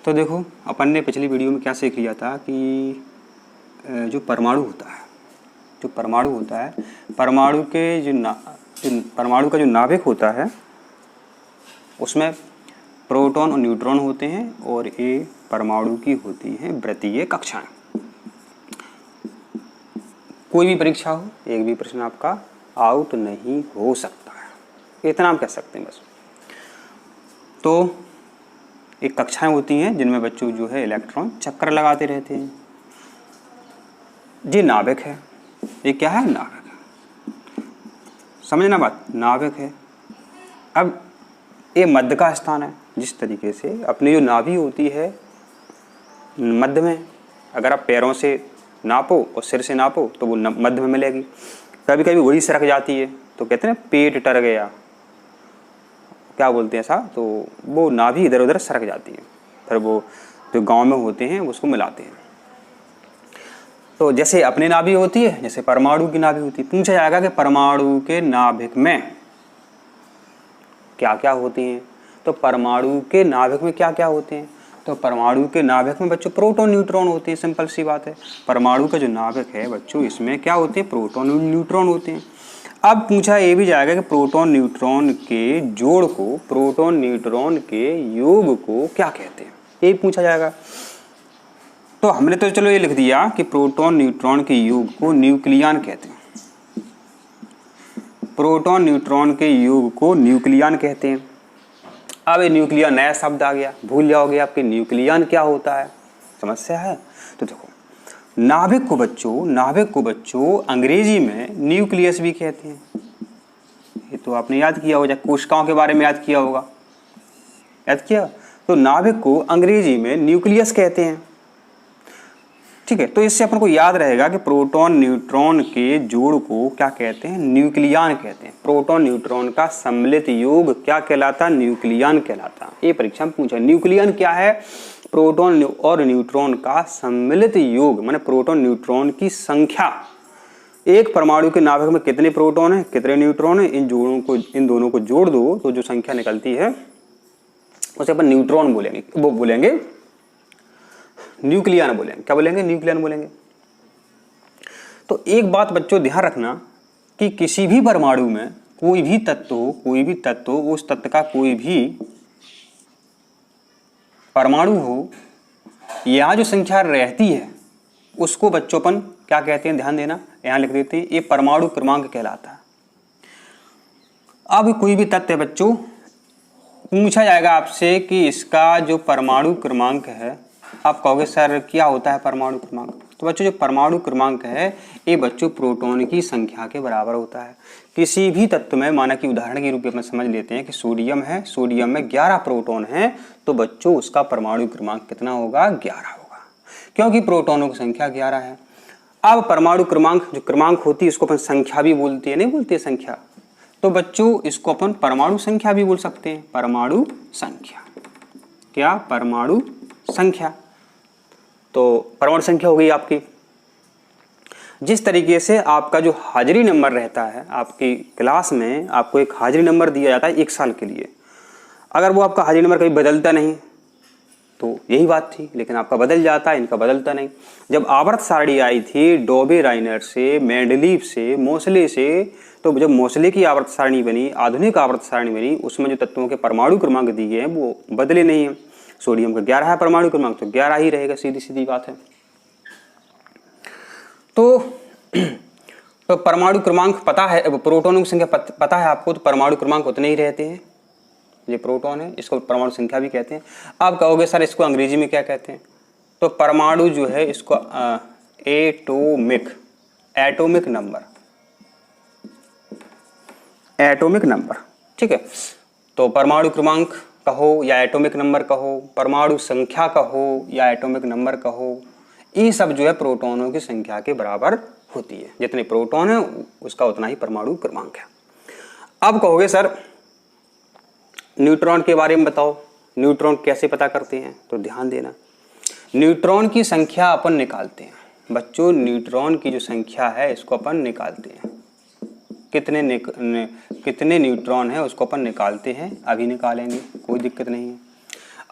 तो देखो अपन ने पिछली वीडियो में क्या सीख लिया था कि जो परमाणु होता है, परमाणु के परमाणु का जो नाभिक होता है उसमें प्रोटॉन और न्यूट्रॉन होते हैं और ये परमाणु की होती हैं वृत्तीय कक्षाएं। कोई भी परीक्षा हो, एक भी प्रश्न आपका आउट नहीं हो सकता है, इतना हम कह सकते हैं बस। तो एक कक्षाएं होती हैं जिनमें बच्चों जो है इलेक्ट्रॉन चक्कर लगाते रहते हैं। ये नाभिक है, ये क्या है? नाभिक है, समझना बात, नाभिक है। अब ये मध्य का स्थान है। जिस तरीके से अपनी जो नाभि होती है मध्य में, अगर आप पैरों से नापो और सिर से नापो तो वो मध्य में मिलेगी। कभी कभी वही सरक जाती है तो कहते हैं पेट टर गया, क्या बोलते हैं ऐसा, तो वो नाभि इधर उधर सरक जाती है, फिर वो जो गांव में होते हैं उसको मिलाते हैं। तो जैसे अपनी नाभि होती है, जैसे परमाणु की नाभि होती है। पूछा जाएगा कि परमाणु के नाभिक में क्या क्या होती हैं, तो परमाणु के नाभिक में क्या क्या होते हैं, तो परमाणु के नाभिक में बच्चों प्रोटॉन न्यूट्रॉन होते हैं। सिंपल सी बात है, परमाणु का जो नाभिक है बच्चों इसमें क्या होते हैं? प्रोटॉन और न्यूट्रॉन होते हैं। अब पूछा ये भी जाएगा कि प्रोटॉन न्यूट्रॉन के जोड़ को, प्रोटॉन न्यूट्रॉन के योग को क्या कहते हैं, ये पूछा जाएगा। तो हमने तो चलो ये लिख दिया कि प्रोटॉन न्यूट्रॉन के योग को न्यूक्लियन कहते हैं। प्रोटॉन न्यूट्रॉन के योग को न्यूक्लियन कहते हैं। अब ये न्यूक्लियन नया शब्द आ गया, भूल जाओगे आपके न्यूक्लियन क्या होता है, समस्या है। तो देखो नाभिक को बच्चों अंग्रेजी में न्यूक्लियस भी कहते हैं। ये तो आपने याद किया होगा, कोशिकाओं के बारे में याद किया होगा, याद किया। तो नाभिक को अंग्रेजी में न्यूक्लियस कहते हैं, ठीक है। तो इससे अपन को याद रहेगा कि प्रोटॉन न्यूट्रॉन के जोड़ को क्या कहते हैं? न्यूक्लियन कहते हैं। प्रोटॉन न्यूट्रॉन का सम्मिलित योग क्या कहलाता? न्यूक्लियन कहलाता। ये परीक्षा में पूछा, न्यूक्लियन क्या है? प्रोटॉन और न्यूट्रॉन का सम्मिलित योग, माने प्रोटॉन न्यूट्रॉन की संख्या। एक परमाणु के नाभिक में कितने प्रोटॉन है, कितने न्यूट्रॉन है, इन दोनों को जोड़ दो तो जो संख्या निकलती है उसे अपन न्यूट्रॉन बोलेंगे, वो बोलेंगे न्यूक्लियन बोलेंगे। क्या बोलेंगे? न्यूक्लियन बोलेंगे। तो एक बात बच्चों ध्यान रखना कि किसी भी परमाणु में कोई भी तत्व हो, उस तत्व का कोई भी परमाणु हो, यहाँ जो संख्या रहती है उसको बच्चों अपन क्या कहते हैं? ध्यान देना, यहाँ लिख देते हैं, ये परमाणु क्रमांक कहलाता है। अब कोई भी तत्व है बच्चों, पूछा जाएगा आपसे कि इसका जो परमाणु क्रमांक है, आप कहोगे सर क्या होता है परमाणु क्रमांक? तो बच्चों जो परमाणु क्रमांक है ये बच्चों प्रोटॉन की संख्या के बराबर होता है। किसी भी तत्व में, माना कि उदाहरण के रूप में समझ लेते हैं कि सोडियम है, सोडियम में 11 प्रोटॉन है, तो बच्चों उसका परमाणु क्रमांक कितना होगा? 11 होगा, क्योंकि प्रोटॉनों की संख्या 11 है। अब परमाणु क्रमांक, जो क्रमांक होती है इसको अपन संख्या भी बोलते हैं, नहीं बोलते संख्या, तो बच्चों इसको अपन परमाणु संख्या भी बोल सकते हैं। परमाणु संख्या, क्या? परमाणु संख्या। तो परमाणु संख्या हो गई आपकी। जिस तरीके से आपका जो हाजिरी नंबर रहता है, आपकी क्लास में आपको एक हाजिरी नंबर दिया जाता है 1 साल के लिए, अगर वो आपका हाजिरी नंबर कभी बदलता नहीं तो यही बात थी, लेकिन आपका बदल जाता है, इनका बदलता नहीं। जब आवर्त सारणी आई थी डॉबे राइनर से, मेंडलीव से, मोसले से, तो जब मोसले की आवर्त सारणी बनी, आधुनिक आवर्त सारणी बनी, उसमें जो तत्वों के परमाणु क्रमांक दिए हैं वो बदले नहीं हैं। सोडियम का 11 है परमाणु क्रमांक, तो 11 ही रहेगा, सीधी सीधी बात है। तो परमाणु क्रमांक पता है, प्रोटॉनों की संख्या पता है आपको, तो परमाणु क्रमांक उतने ही रहते हैं। ये प्रोटॉन है, इसको परमाणु संख्या भी कहते हैं। आप कहोगे सर इसको अंग्रेजी में क्या कहते हैं? तो परमाणु जो है इसको एटॉमिक नंबर, ठीक है। तो परमाणु क्रमांक कहो या एटॉमिक नंबर कहो, परमाणु संख्या कहो या एटॉमिक नंबर कहो, ये सब जो है प्रोटॉनों की संख्या के बराबर होती है। जितने प्रोटॉन है उसका उतना ही परमाणु क्रमांक है। अब कहोगे सर न्यूट्रॉन के बारे में बताओ, न्यूट्रॉन कैसे पता करते हैं? तो ध्यान देना, न्यूट्रॉन की संख्या अपन निकालते हैं बच्चों। न्यूट्रॉन की जो संख्या है इसको अपन निकालते हैं, कितने न्यूट्रॉन है उसको अपन निकालते हैं, अभी निकालेंगे, कोई दिक्कत नहीं है।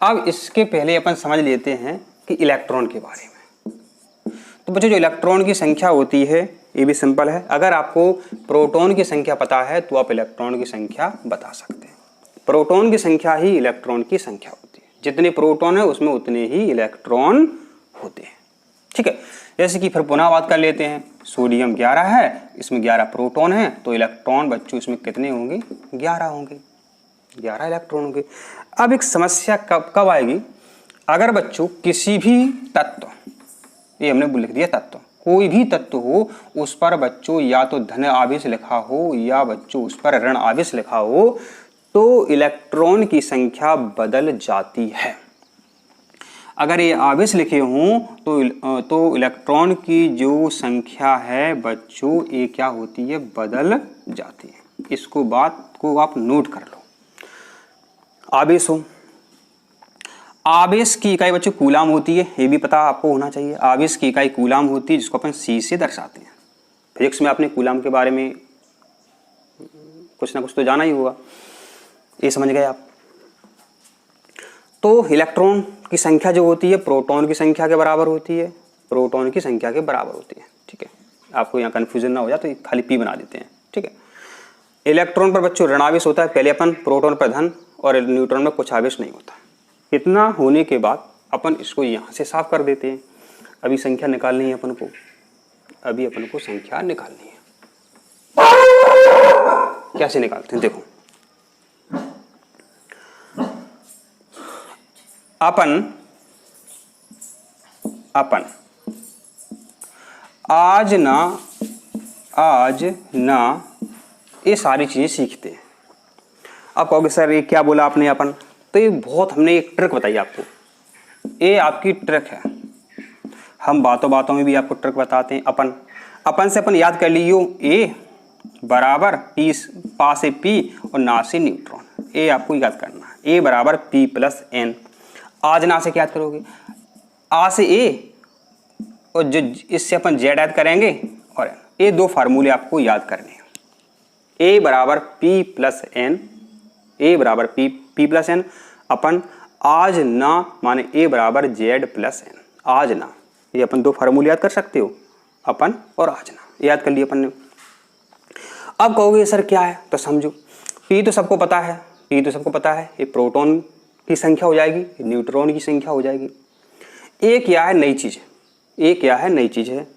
अब इसके पहले अपन समझ लेते हैं कि इलेक्ट्रॉन के बारे में। तो बच्चों जो इलेक्ट्रॉन की संख्या होती है ये भी सिंपल है। अगर आपको प्रोटॉन की संख्या पता है तो आप इलेक्ट्रॉन की संख्या बता सकते हैं। प्रोटॉन की संख्या ही इलेक्ट्रॉन की संख्या होती है। जितने प्रोटॉन है उसमें उतने ही इलेक्ट्रॉन होते हैं। ठीक है, जैसे कि फिर पुनः बात कर लेते हैं। सोडियम 11 है, इसमें 11 प्रोटॉन है, तो इलेक्ट्रॉन बच्चों इसमें कितने होंगे? 11 होंगे, 11 इलेक्ट्रॉन होंगे। अब एक समस्या कब आएगी? अगर बच्चों किसी भी तत्व, ये हमने लिख दिया तत्व, कोई भी तत्व हो उस पर बच्चों या तो धन आवेश लिखा हो या बच्चों उस पर ऋण आवेश लिखा हो तो इलेक्ट्रॉन की संख्या बदल जाती है। अगर ये आवेश लिखे हों तो इलेक्ट्रॉन की जो संख्या है बच्चों ये क्या होती है? बदल जाती है। इसको बात को आप नोट कर लो। आवेश हो, आवेश की इकाई बच्चों कूलाम होती है, ये भी पता आपको होना चाहिए। आवेश की इकाई कूलाम होती है जिसको अपन C से दर्शाते हैं। फिजिक्स में आपने कूलाम के बारे में कुछ ना कुछ तो जाना ही होगा, ये समझ गए आप। तो इलेक्ट्रॉन की संख्या जो होती है प्रोटॉन की संख्या के बराबर होती है, प्रोटॉन की संख्या के बराबर होती है। ठीक है, आपको यहाँ कन्फ्यूजन ना हो जाए तो खाली P बना देते हैं। ठीक है, इलेक्ट्रॉन पर बच्चों ऋण आवेश होता है। पहले अपन प्रोटॉन पर धन और न्यूट्रॉन में कुछ आवेश नहीं होता। इतना होने के बाद अपन इसको यहाँ से साफ कर देते हैं। अभी संख्या निकालनी है अपन को, अभी अपन को संख्या निकालनी है। कैसे निकालते हैं देखो। अपन आज ना ये सारी चीजें सीखते हैं। अब कहोगे सर ये क्या बोला आपने अपन? तो ये बहुत हमने एक ट्रिक बताई आपको, ये आपकी ट्रिक है। हम बातों बातों में भी आपको ट्रिक बताते हैं। अपन से अपन याद कर लियो, ए बराबर पी, पा से पी और ना से न्यूट्रॉन, ये आपको याद करना है। ए बराबर पी प्लस एन। आज ना से क्या याद करोगे? आ से ए और जो इससे अपन जेड याद करेंगे और एन। ये दो फार्मूले आपको याद करने हैं। ए बराबर पी प्लस एन, ए बराबर पी प्लस एन अपन आज ना माने ए बराबर जेड प्लस एन। आज ना, ये अपन दो फार्मूले याद कर सकते हो, अपन और आज ना, याद कर लिया अपन ने। अब कहोगे सर क्या है? तो समझो, पी तो सबको पता है, पी तो सबको पता है, ये प्रोटॉन की संख्या हो जाएगी, न्यूट्रॉन की संख्या हो जाएगी। ए क्या है? नई चीज। ए क्या है? नई चीज है।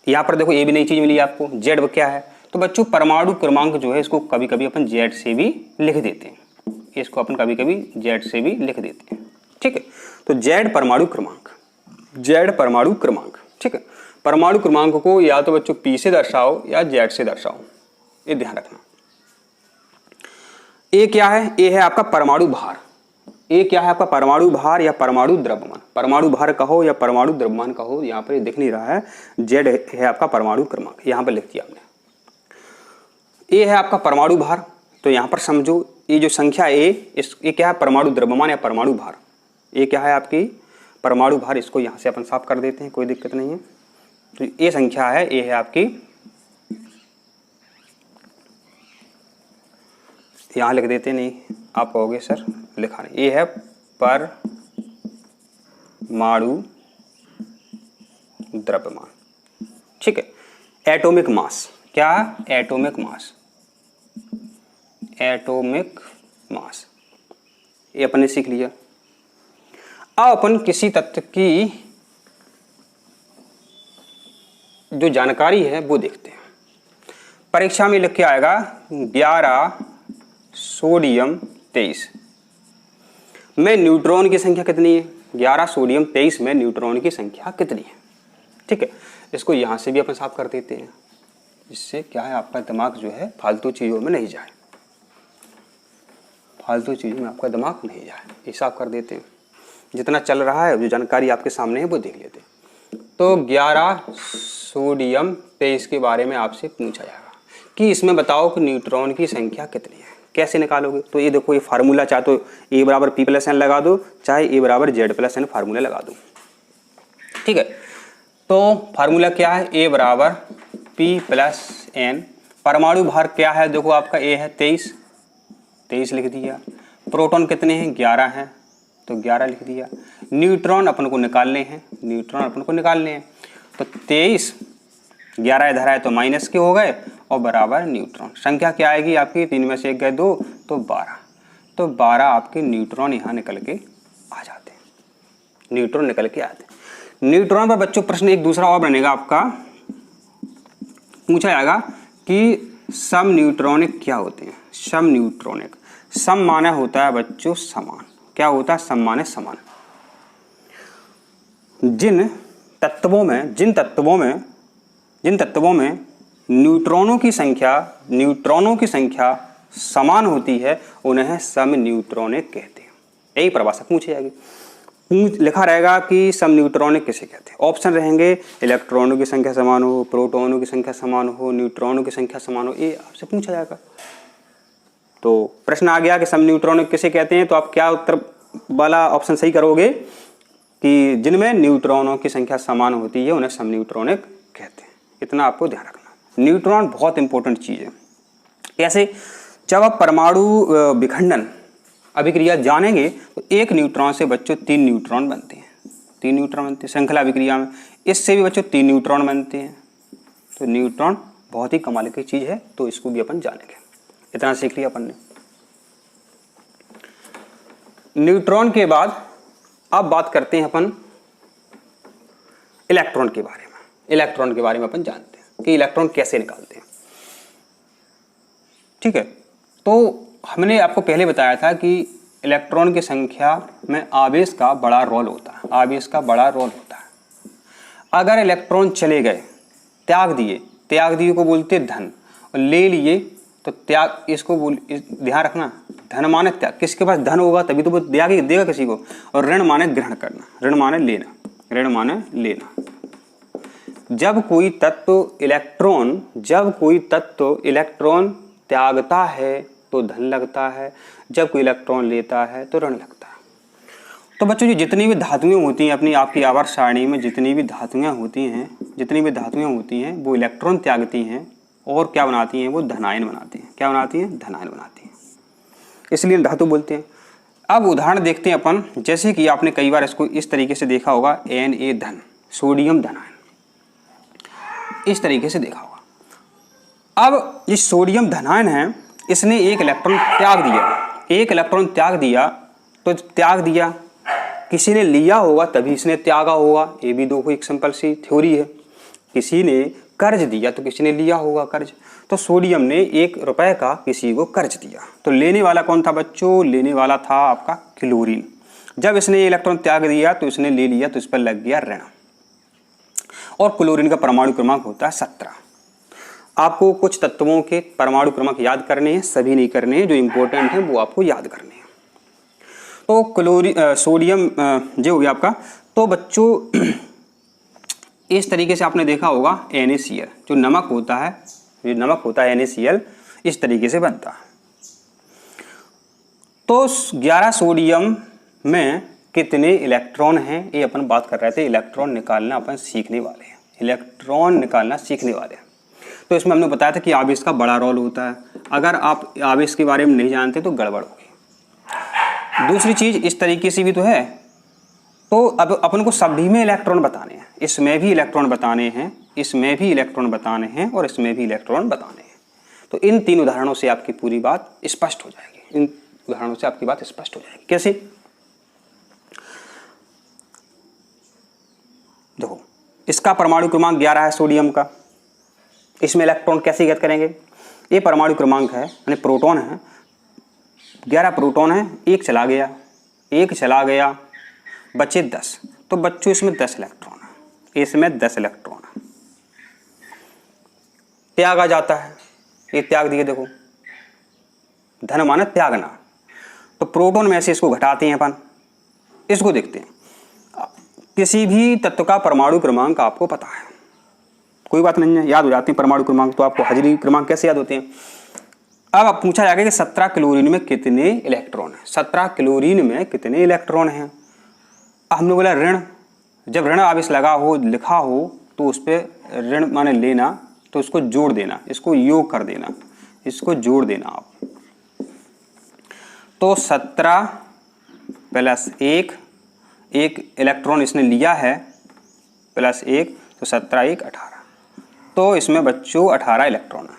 यहाँ पर देखो ये भी नई चीज मिली आपको। जेड क्या है? तो बच्चों परमाणु क्रमांक जो है इसको कभी कभी अपन जेड से भी लिख देते हैं, इसको अपन कभी कभी जेड से भी लिख देते हैं। ठीक है, तो जेड परमाणु क्रमांक, जेड परमाणु क्रमांक। ठीक है, परमाणु क्रमांक को या तो बच्चों पी से दर्शाओ या जेड से दर्शाओ, ये ध्यान रखना। ए क्या है? ए है आपका परमाणु भार। ए क्या है आपका? परमाणु भार या परमाणु द्रव्यमान। परमाणु भार कहो या परमाणु द्रव्यमान कहो, यहाँ पर दिख नहीं रहा है। जेड है आपका परमाणु क्रमांक, यहाँ पर लिख दिया आपने। ए है आपका परमाणु भार, तो यहाँ पर समझो ये जो संख्या ए, ये क्या है? परमाणु द्रव्यमान या परमाणु भार। ये क्या है आपकी? परमाणु भार। इसको यहाँ से अपन साफ कर देते हैं, कोई दिक्कत नहीं है। तो ये संख्या है, ये है आपकी, यहाँ लिख देते नहीं, आप कहोगे सर लिखा नहीं। ये है परमाणु द्रव्यमान। ठीक है, एटॉमिक मास। क्या? एटॉमिक मास, एटॉमिक मास, ये अपन ने सीख लिया। अब अपन किसी तत्व की जो जानकारी है वो देखते हैं। परीक्षा में लिख के आएगा 11 सोडियम 23 में न्यूट्रॉन की संख्या कितनी है? 11 सोडियम 23 में न्यूट्रॉन की संख्या कितनी है? ठीक है, इसको यहां से भी अपन साफ कर देते हैं, जिससे क्या है आपका दिमाग जो है फालतू चीजों में नहीं जाए, फालतू चीज़ों में आपका दिमाग नहीं जाए, हिसाब कर देते हैं। जितना चल रहा है, जो जानकारी आपके सामने है वो देख लेते हैं। तो 11 सोडियम 23 के बारे में आपसे पूछा जाएगा कि इसमें बताओ कि न्यूट्रॉन की संख्या कितनी है। कैसे निकालोगे? तो ये देखो, ये फार्मूला चाहे तो ए बराबर पी प्लस एन लगा दो, चाहे ए बराबर जेड प्लस एन फार्मूला लगा दो। ठीक है, तो फार्मूला क्या है? ए बराबर पी प्लस एन। परमाणु भार क्या है? देखो आपका ए है 23 लिख दिया। प्रोटॉन कितने हैं? 11 हैं। तो 11 लिख दिया। न्यूट्रॉन अपन को निकालने हैं, न्यूट्रॉन अपन को निकालने हैं, तो 23, 11 इधर आए तो माइनस के हो गए और बराबर न्यूट्रॉन। संख्या क्या आएगी आपकी, 3 में से 1 गए 2 तो 12, तो 12 आपके न्यूट्रॉन यहाँ निकल के आ जाते हैं, न्यूट्रॉन निकल के आते हैं। न्यूट्रॉन पर बच्चों प्रश्न एक दूसरा और बनेगा आपका, पूछा जाएगा कि सम न्यूट्रॉनिक क्या होते हैं। सम न्यूट्रॉनिक, सम माने होता है बच्चों समान, क्या होता है, सम माने समान। जिन तत्वों में न्यूट्रॉनों की संख्या समान होती है उन्हें सम न्यूट्रॉनिक कहते हैं। यही परिभाषा पूछी जाएगी, लिखा रहेगा कि सम न्यूट्रॉनिक किसे कहते हैं। ऑप्शन रहेंगे इलेक्ट्रॉनों की संख्या समान हो, प्रोटॉनों की संख्या समान हो, न्यूट्रॉनों की संख्या समान हो, ये आपसे पूछा जाएगा। तो प्रश्न आ गया कि सम न्यूट्रॉनिक किसे कहते हैं, तो आप क्या उत्तर वाला ऑप्शन सही करोगे कि जिनमें न्यूट्रॉनों की संख्या समान होती है उन्हें सम न्यूट्रॉनिक कहते हैं। इतना आपको ध्यान रखना। न्यूट्रॉन बहुत इंपॉर्टेंट चीज़ है। कैसे, जब आप परमाणु विखंडन अभिक्रिया जानेंगे तो एक न्यूट्रॉन से बच्चों 3 न्यूट्रॉन बनते हैं, 3 न्यूट्रॉन बनते हैं श्रृंखला अभिक्रिया में। इससे भी बच्चों 3 न्यूट्रॉन बनते हैं। तो न्यूट्रॉन बहुत ही कमाल की चीज़ है, तो इसको भी अपन जानेंगे। इतना सीख लिया अपन ने। न्यूट्रॉन के बाद अब बात करते हैं अपन इलेक्ट्रॉन के बारे में। इलेक्ट्रॉन के बारे में अपन जानते हैं कि इलेक्ट्रॉन कैसे निकालते हैं। ठीक है, तो हमने आपको पहले बताया था कि इलेक्ट्रॉन की संख्या में आवेश का बड़ा रोल होता है, आवेश का बड़ा रोल होता है। अगर इलेक्ट्रॉन चले गए, त्याग दिए को बोलते धन, और ले लिए तो त्याग, इसको ध्यान रखना, धन माने त्याग, किसके पास धन होगा तभी तो वो देगा किसी को, और ऋण माने ग्रहण करना, ऋण माने लेना। जब कोई तत्व इलेक्ट्रॉन त्यागता है तो धन लगता है, जब कोई इलेक्ट्रॉन लेता है तो ऋण लगता है। तो बच्चों, जितनी भी धातुएं होती हैं अपनी आपकी आवर्त सारणी में, जितनी भी धातुएं होती हैं वो इलेक्ट्रॉन त्यागती हैं और क्या बनाती हैं, वो धनायन बनाती हैं। क्या बनाती हैं, धनायन बनाती हैं, इसलिए धातु बोलते हैं। अब उदाहरण देखते हैं अपन, जैसे कि आपने कई बार इसको इस तरीके से देखा होगा, Na धन, सोडियम धनायन, इस तरीके से देखा होगा। अब ये सोडियम धनायन है, इसने एक इलेक्ट्रॉन त्याग दिया, तो त्याग दिया, किसी ने लिया होगा तभी इसने त्यागा होगा। ये भी दो एक सिंपल सी थ्योरी है। किसी ने कर्ज दिया तो किसी ने लिया होगा कर्ज। तो सोडियम ने 1 रुपए का किसी को कर्ज दिया, तो लेने वाला कौन था बच्चों, लेने वाला था आपका क्लोरीन। जब इसने इलेक्ट्रॉन त्याग दिया तो इसने ले लिया, तो इस पर लग गया ऋण। और क्लोरीन का परमाणु क्रमांक होता है 17। आपको कुछ तत्वों के परमाणु क्रमांक याद करने हैं, सभी नहीं करने हैं, जो इंपॉर्टेंट हैं वो आपको याद करने हैं। तो सोडियम जो हो गया आपका। तो बच्चों इस तरीके से आपने देखा होगा NaCl, जो नमक होता है NaCl, इस तरीके से बनता है। तो 11 सोडियम में कितने इलेक्ट्रॉन हैं, ये अपन बात कर रहे थे। इलेक्ट्रॉन निकालना अपन सीखने वाले हैं, तो इसमें हमने बताया था कि आवेश का बड़ा रोल होता है। अगर आप आवेश के बारे में नहीं जानते तो गड़बड़ होगी। दूसरी चीज इस तरीके से भी तो है, तो अब अपन को सभी में इलेक्ट्रॉन बताने हैं, इसमें भी इलेक्ट्रॉन बताने हैं, इसमें भी इलेक्ट्रॉन बताने हैं, और इसमें भी इलेक्ट्रॉन बताने हैं। तो इन 3 उदाहरणों से आपकी पूरी बात स्पष्ट हो जाएगी। कैसे, देखो इसका परमाणु क्रमांक 11 है सोडियम का, इसमें इलेक्ट्रॉन कैसे ज्ञात करेंगे। ये परमाणु क्रमांक है, यानी प्रोटॉन है, 11 प्रोटॉन है, एक चला गया, बचे 10। तो बच्चों इसमें 10 इलेक्ट्रॉन है, त्याग आ जाता है, ये त्याग दिए, देखो धन माने त्यागना। तो प्रोटॉन में से इसको घटाते हैं अपन, इसको देखते हैं। किसी भी तत्व का परमाणु क्रमांक आपको पता है, कोई बात नहीं है, याद हो जाते हैं परमाणु क्रमांक। तो आपको हाजिरी क्रमांक कैसे याद होते हैं। अब पूछा जाएगा कि 17 क्लोरीन में कितने इलेक्ट्रॉन हैं। 17 क्लोरीन में कितने इलेक्ट्रॉन हैं। हमने बोला ऋण, जब ऋण आवेश लगा हो, लिखा हो, तो उस पर ऋण माने लेना, तो उसको जोड़ देना, इसको योग कर देना, इसको जोड़ देना आप। तो 17 प्लस 1, एक इलेक्ट्रॉन इसने लिया है प्लस 1, तो 17 1 18। तो इसमें बच्चों 18 इलेक्ट्रॉन है।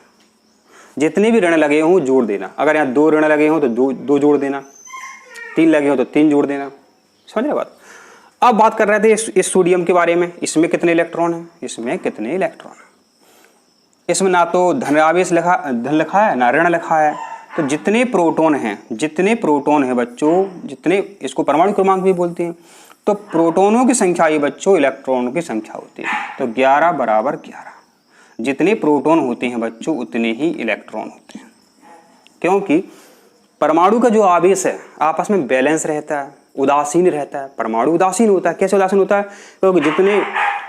जितने भी ऋण लगे हों जोड़ देना। अगर यहाँ 2 ऋण लगे हों तो 2 जोड़ देना, 3 लगे हों तो 3 जोड़ देना। समझ रहे बात। अब बात कर रहे थे इस सोडियम के बारे में। इसमें कितने इलेक्ट्रॉन हैं? इसमें कितने इलेक्ट्रॉन हैं? इसमें ना तो धन लिखा है ना ऋण लिखा है। तो जितने प्रोटॉन हैं बच्चों, जितने, इसको परमाणु क्रमांक भी बोलते हैं, तो प्रोटॉनों की संख्या ही बच्चों इलेक्ट्रॉनों की संख्या होती है। तो 11 बराबर 11। जितने प्रोटॉन होते हैं बच्चों उतने ही इलेक्ट्रॉन होते हैं, क्योंकि परमाणु का जो आवेश है आपस में बैलेंस रहता है, उदासीन रहता है। परमाणु उदासीन होता है। कैसे उदासीन होता है? क्योंकि जितने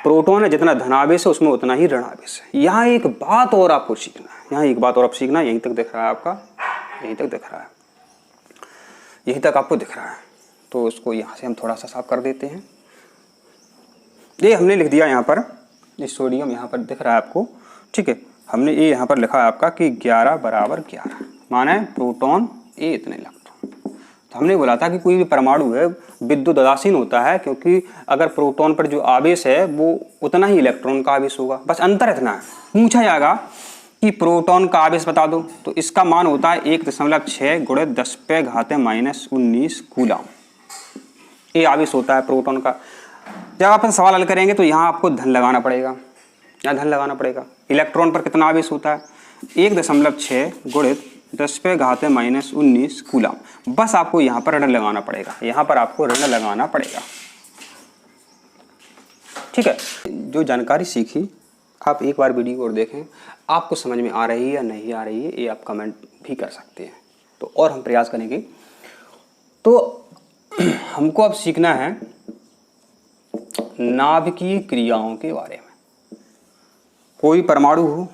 प्रोटॉन है, जितना धनावेश है, उसमें उतना ही ऋणावेश है। यहाँ एक बात और आपको सीखना है, यहीं तक दिख रहा है आपका, यहीं तक दिख रहा है, यहीं तक आपको दिख रहा है। तो उसको यहाँ से हम थोड़ा सा साफ कर देते हैं। ये हमने लिख दिया यहाँ पर, ये सोडियम यहाँ पर दिख रहा है आपको, ठीक है। हमने ये यहाँ पर लिखा है आपका कि 11 बराबर 11, माने प्रोटॉन ए इतने इलेक्ट्रॉन। तो हमने बोला था कि कोई भी परमाणु है विद्युत उदासीन होता है, क्योंकि अगर प्रोटॉन पर जो आवेश है वो उतना ही इलेक्ट्रॉन का आवेश होगा। बस अंतर इतना है। पूछा जाएगा कि प्रोटॉन का आवेश बता दो, तो इसका मान होता है 1.6 × 10⁻⁻19 कूलम। ये आवेश होता है प्रोटॉन का। जब आप सवाल हल करेंगे तो यहाँ आपको धन लगाना पड़ेगा, यहाँ धन लगाना पड़ेगा। इलेक्ट्रॉन पर कितना आवेश होता है? 1.6 × 10⁻⁻19 कूलम। बस आपको यहाँ पर ऋण लगाना पड़ेगा, यहाँ पर आपको ऋण लगाना पड़ेगा, ठीक है। जो जानकारी सीखी आप एक बार वीडियो और देखें, आपको समझ में आ रही है या नहीं आ रही है ये आप कमेंट भी कर सकते हैं, तो और हम प्रयास करेंगे। तो हमको अब सीखना है नाभिकीय क्रियाओं के बारे में। कोई परमाणु हो,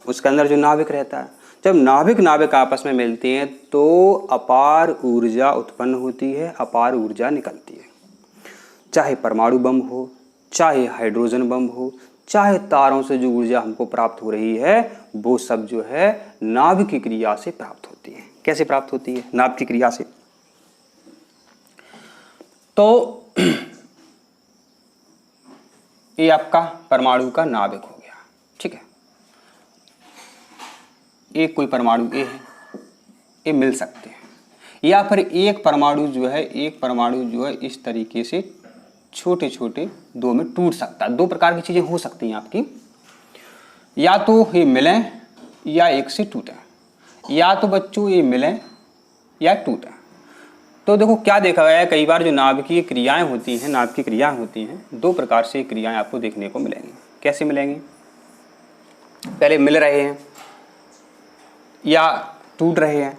उसके अंदर जो नाभिक रहता है, जब नाभिक आपस में मिलते हैं तो अपार ऊर्जा उत्पन्न होती है, अपार ऊर्जा निकलती है। चाहे परमाणु बम हो, चाहे हाइड्रोजन बम हो, चाहे तारों से जो ऊर्जा हमको प्राप्त हो रही है, वो सब जो है नाभिकीय क्रिया से प्राप्त होती है। कैसे प्राप्त होती है? नाभिकीय क्रिया से। तो ये आपका परमाणु का नाभिक हो गया, ठीक है। एक कोई परमाणु ए है, ये मिल सकते हैं, या फिर एक परमाणु जो है इस तरीके से छोटे छोटे 2 में टूट सकता है। 2 प्रकार की चीजें हो सकती हैं आपकी, या तो ये मिलें या एक से टूटें, या तो बच्चों ये मिलें या टूटें। तो देखो क्या देखा गया है, कई बार जो नाभिकीय क्रियाएं होती हैं 2 प्रकार से क्रियाएं आपको देखने को मिलेंगी। कैसे मिलेंगी? पहले मिल रहे हैं या टूट रहे हैं।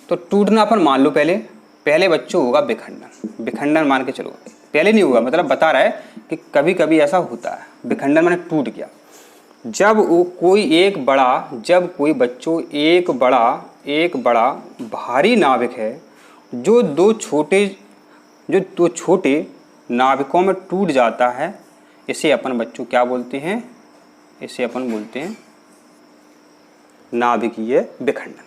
तो टूटना अपन मान लो पहले बच्चों होगा विखंडन मान के चलो। पहले नहीं होगा, मतलब बता रहा है कि कभी कभी ऐसा होता है। विखंडन माने टूट गया। जब एक बड़ा भारी नाभिक है जो दो छोटे नाभिकों में टूट जाता है, इसे अपन बच्चों क्या बोलते हैं? इसे अपन बोलते हैं नाभिकीय विखंडन।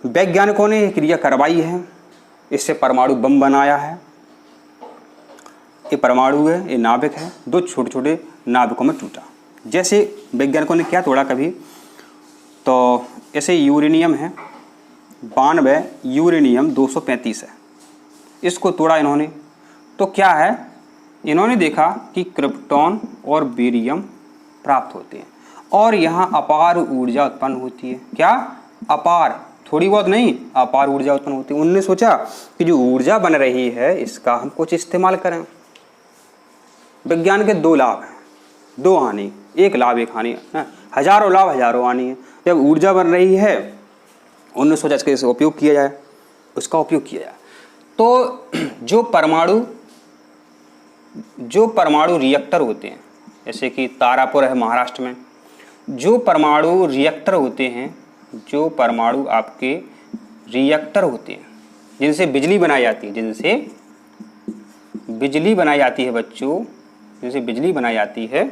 वैज्ञानिकों ने यह क्रिया करवाई है, इससे परमाणु बम बनाया है। ये परमाणु है, ये नाभिक है, 2 छोटे छोटे नाभिकों में टूटा। जैसे वैज्ञानिकों ने क्या तोड़ा कभी, तो ऐसे यूरेनियम है 92, यूरेनियम 235 है, इसको तोड़ा इन्होंने। तो क्या है, इन्होंने देखा कि क्रिप्टॉन और बेरियम प्राप्त होते हैं और यहाँ अपार ऊर्जा उत्पन्न होती है। क्या? अपार, थोड़ी बहुत नहीं, अपार ऊर्जा उत्पन्न होती है। उन्होंने सोचा कि जो ऊर्जा बन रही है इसका हम कुछ इस्तेमाल करें। विज्ञान के 2 लाभ हैं, 2 हानि, 1 लाभ 1 हानि, हजारों लाभ हजारों हानि है। जब ऊर्जा बन रही है उन्होंने सोचा इसका उपयोग किया जाए, उसका उपयोग किया जाए। तो जो परमाणु रिएक्टर होते हैं, जैसे कि तारापुर है महाराष्ट्र में, जो परमाणु रिएक्टर होते हैं, जो परमाणु आपके रिएक्टर होते हैं जिनसे बिजली बनाई जाती है, बच्चों, जिनसे बिजली बनाई जाती है,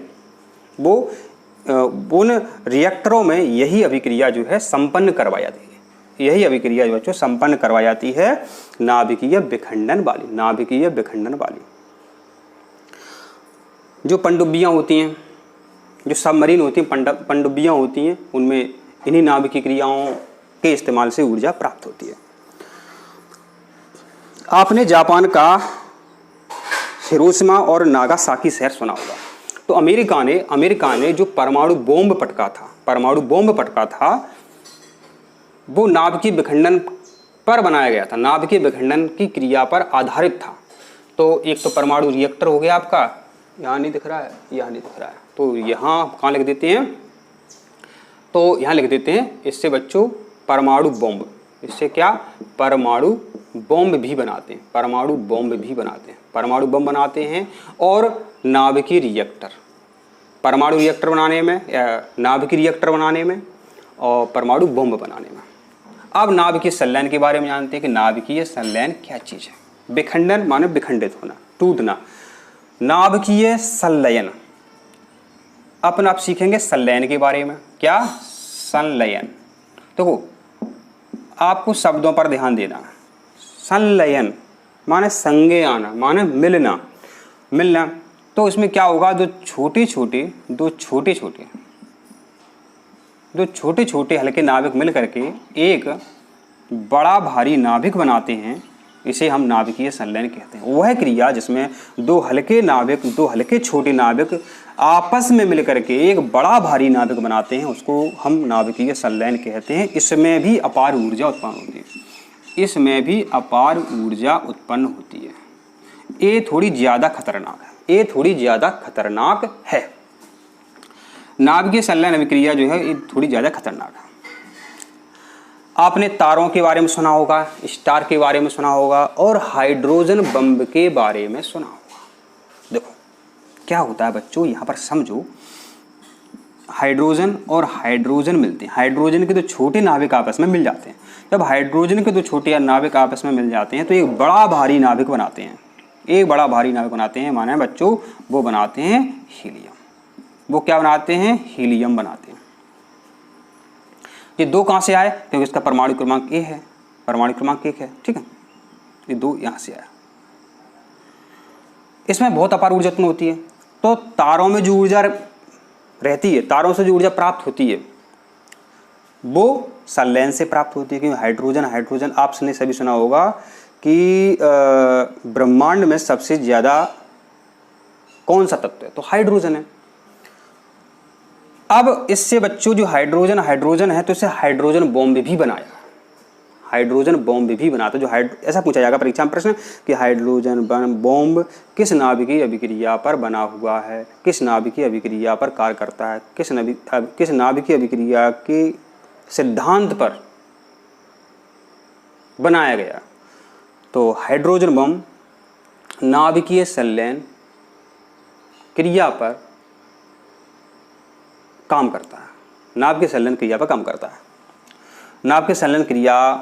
वो उन रिएक्टरों में यही अभिक्रिया जो है संपन्न करवाई जाती है। यही अभिक्रिया जो बच्चों संपन्न करवाई जाती है नाभिकीय विखंडन वाली, नाभिकीय विखंडन वाली। जो पनडुब्बियाँ होती हैं, जो सबमरीन होती हैं, पनडुब्बियाँ होती हैं, उनमें इन्हीं नाभिकीय क्रियाओं के इस्तेमाल से ऊर्जा प्राप्त होती है। आपने जापान का हिरोशिमा और नागासाकी शहर सुना होगा। तो अमेरिका ने जो परमाणु बॉम्ब पटका था वो नाभिकीय विखंडन पर बनाया गया था, नाभिकीय विखंडन की क्रिया पर आधारित था। तो एक तो परमाणु रिएक्टर हो गया आपका, यहाँ नहीं दिख रहा है, यहाँ नहीं दिख रहा है, तो यहाँ कहाँ लिख देते हैं, तो यहाँ लिख देते हैं इससे बच्चों परमाणु बॉम्ब। इससे क्या, परमाणु बॉम्ब भी बनाते हैं, परमाणु बॉम्ब भी बनाते हैं, परमाणु बम बनाते हैं। और नाभिकीय रिएक्टर, परमाणु रिएक्टर बनाने में, नाभिकीय रिएक्टर बनाने में और परमाणु बॉम्ब बनाने में। अब नाभिकीय संलयन के बारे में जानते हैं कि नाभिकीय संलयन क्या चीज़ है। विखंडन माने विखंडित होना, टूटना। नाभिकीय संलयन अपन आप सीखेंगे संलयन के बारे में। क्या, संलयन। देखो आपको शब्दों पर ध्यान देना। संलयन माने संगे आना, माने मिलना। तो इसमें क्या होगा, दो छोटे छोटे हल्के नाभिक मिल करके एक बड़ा भारी नाभिक बनाते हैं, इसे हम नाभिकीय संलयन कहते हैं। वह क्रिया जिसमें दो हल्के छोटे नाभिक आपस में मिल करके एक बड़ा भारी नाभिक बनाते हैं, उसको हम नाभिकीय संलयन कहते हैं। इसमें भी अपार ऊर्जा उत्पन्न होती है, ये थोड़ी ज़्यादा खतरनाक है, नाभिकीय संलयन अभिक्रिया जो है ये थोड़ी ज़्यादा खतरनाक है। आपने तारों के बारे में सुना होगा, स्टार के बारे में सुना होगा और हाइड्रोजन बम के बारे में सुना होगा। देखो क्या होता है बच्चों, यहाँ पर समझो, हाइड्रोजन और हाइड्रोजन मिलते हैं। हाइड्रोजन के दो छोटे नाभिक आपस में मिल जाते हैं। जब हाइड्रोजन के दो छोटे नाभिक आपस में मिल जाते हैं तो एक बड़ा भारी नाभिक बनाते हैं, माने बच्चों वो बनाते हैं हीलियम। वो क्या बनाते हैं, हीलियम बनाते हैं। ये दो कहाँ से आए, क्योंकि इसका परमाणु क्रमांक ए है, परमाणु क्रमांक 1 है, ठीक है। ये दो यहाँ से आया। इसमें बहुत अपार ऊर्जा उत्पन्न होती है। तो तारों में जो ऊर्जा रहती है, तारों से जो ऊर्जा प्राप्त होती है वो संलयन से प्राप्त होती है। क्योंकि हाइड्रोजन आपने सभी सुना होगा कि ब्रह्मांड में सबसे ज़्यादा कौन सा तत्व है, तो हाइड्रोजन है। अब इससे बच्चों जो हाइड्रोजन है तो इससे हाइड्रोजन बॉम्ब भी बनाया, तो जो ऐसा पूछा जाएगा परीक्षा में प्रश्न कि हाइड्रोजन बॉम्ब किस नाभिकीय अभिक्रिया पर बना हुआ है, किस नाभिकीय अभिक्रिया पर कार्य करता है, किस नाभिकीय अभिक्रिया के सिद्धांत पर बनाया गया। तो हाइड्रोजन बम नाभिकीय संलयन क्रिया पर काम करता है, नाभिकीय संलयन क्रिया पर काम करता है। नाभिकीय संलयन क्रिया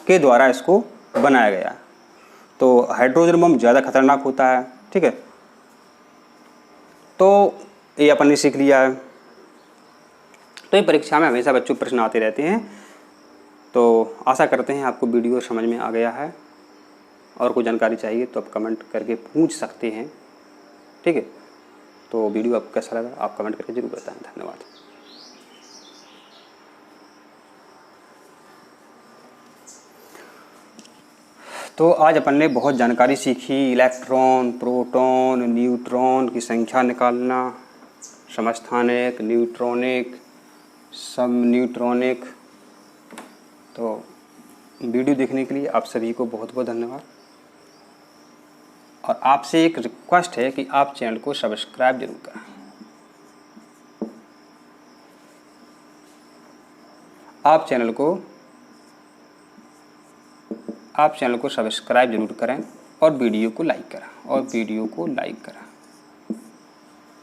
के द्वारा इसको बनाया गया। तो हाइड्रोजन बम ज़्यादा खतरनाक होता है, ठीक है। तो ये अपन ने सीख लिया है। तो ये परीक्षा में हमेशा बच्चों प्रश्न आते रहते हैं। तो आशा करते हैं आपको वीडियो समझ में आ गया है। और कोई जानकारी चाहिए तो आप कमेंट करके पूछ सकते हैं, ठीक है। तो वीडियो आपको कैसा लगा आप कमेंट करके जरूर बताएं। धन्यवाद। तो आज अपन ने बहुत जानकारी सीखी, इलेक्ट्रॉन, प्रोटॉन, न्यूट्रॉन की संख्या निकालना, समस्थानिक, न्यूट्रॉनिक, सब न्यूट्रॉनिक। तो वीडियो देखने के लिए आप सभी को बहुत बहुत धन्यवाद। और आपसे एक रिक्वेस्ट है कि आप चैनल को सब्सक्राइब जरूर करें। आप चैनल को सब्सक्राइब जरूर करें और वीडियो को लाइक करें,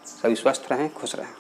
सभी स्वस्थ रहें, खुश रहें।